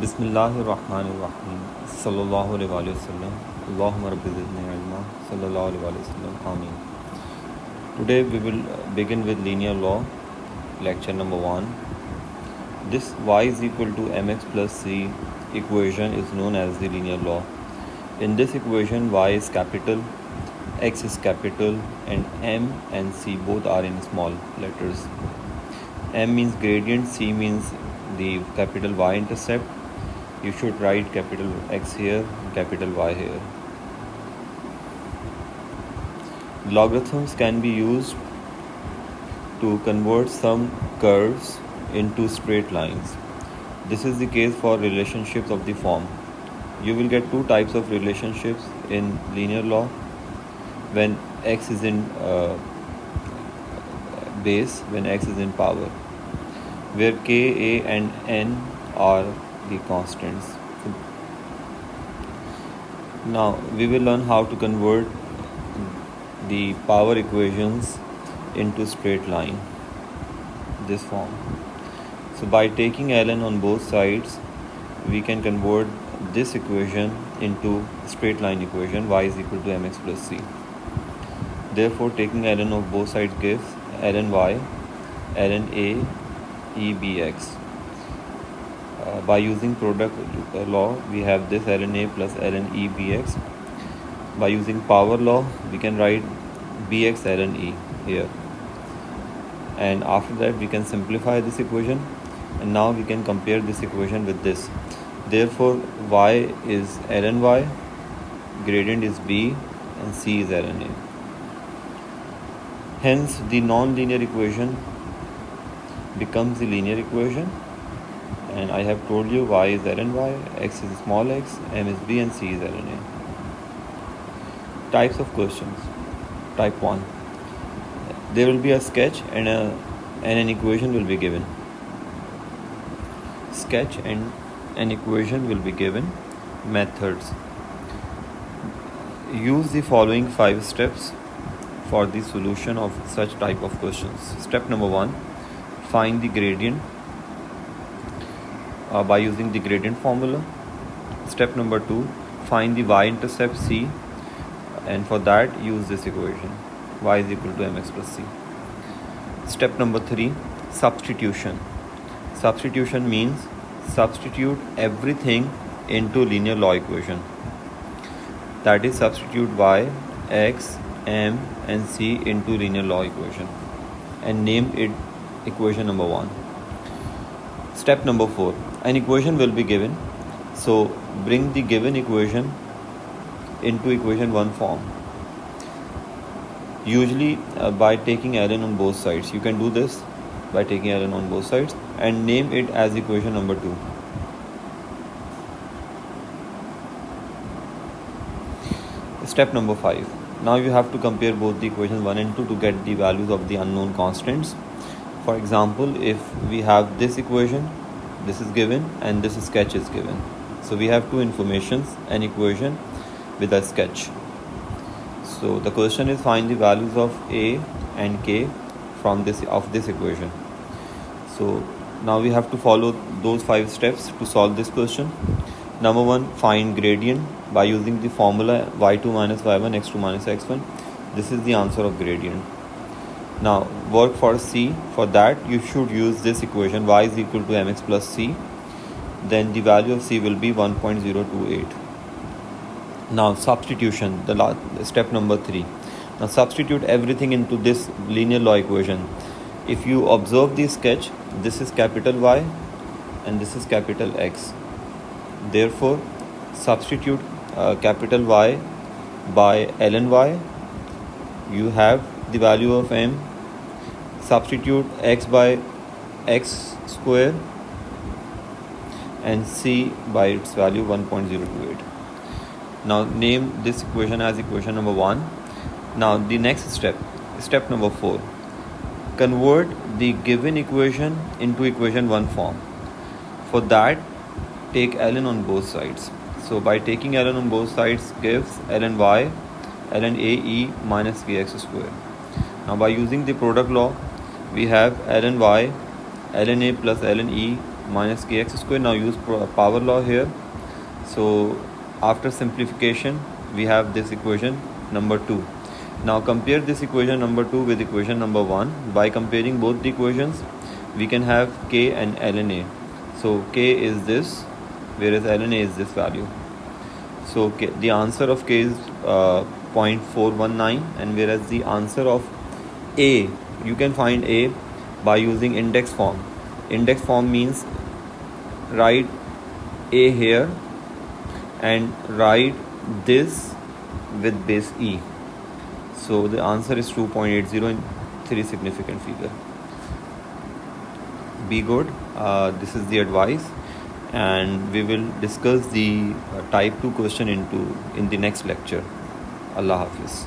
बिस्मिल्लाहिर्रहमानिर्रहीम सल्लल्लाहु अलैहि वसल्लम अल्लाहुम्मा रब्बि ज़िदनी इल्मा सल्लल्लाहु अलैहि वसल्लम आमीन. Today we will begin with linear law, lecture number 1. This y is equal to mx plus c equation is known as the linear law. In this equation, y is capital, x is capital, and m and c both are in small letters. M means gradient, C means the capital Y intercept. You should write capital X here, capital Y here. Logarithms can be used to convert some curves into straight lines. This is the case for relationships of the form. You will get two types of relationships in linear law when x is in base, when x is in power, where k, a and n are the constants. Now we will learn how to convert the power equations into straight line, this form. So by taking ln on both sides, we can convert this equation into straight line equation, y is equal to mx plus c. Therefore, taking ln of both sides gives ln y, ln a, e bx. By using product law, we have this ln a plus ln e bx. By using power law, we can write bx ln e here. And after that, we can simplify this equation. And now we can compare this equation with this. Therefore, y is ln y, gradient is b, and c is ln a. Hence, the non-linear equation becomes the linear equation. And I have told you y is ln y, x is small x, m is b, and c is ln a. Types of questions. Type 1. There will be a sketch and an equation will be given. Sketch and an equation will be given. Methods. Use the following 5 steps for the solution of such type of questions. Step number 1. Find the gradient by using the gradient formula. Step number 2. Find the y-intercept c, and for that use this equation, y is equal to mx plus c. Step number 3. Substitution. Substitution means substitute everything into linear law equation. That is, substitute y, x, m and c into linear law equation and name it equation number 1. Step number 4. An equation will be given. So bring the given equation into equation 1 form. Usually by taking ln on both sides. You can do this by taking ln on both sides and name it as equation number 2. Step number 5. Now you have to compare both the equations 1 and 2 to get the values of the unknown constants. For example, if we have this equation, this is given and this sketch is given. So we have two informations, an equation with a sketch. So the question is find the values of a and k from this equation. So now we have to follow those 5 steps to solve this question. Number 1, find gradient by using the formula y2 minus y1 x2 minus x1. This is the answer of gradient. Now work for c. For that you should use this equation, y is equal to mx plus c. Then the value of c will be 1.028. Now substitution, the step number 3. Now substitute everything into this linear law equation. If you observe the sketch, this is capital Y and this is capital X. Therefore, substitute capital Y by ln y. You have the value of m. Substitute x by x square and c by its value 1.028. Now name this equation as equation number 1. Now the next step, step number 4. Convert the given equation into equation 1 form. For that, take ln on both sides. So by taking ln on both sides gives ln y, ln a e minus bx square. Now by using the product law, we have ln y, ln a plus ln e minus kx square. Now use power law here. So after simplification we have this equation number 2. Now compare this equation number 2 with equation number 1. By comparing both the equations we can have k and ln a. So k is this, whereas ln a is this value. So the answer of k is 0.419, and whereas the answer of a, you can find a by using index form. Index form means write a here and write this with base e. So the answer is 2.80 in 3 significant figure. Be good. This is the advice, and we will discuss the type 2 question in the next lecture. Allah Hafiz.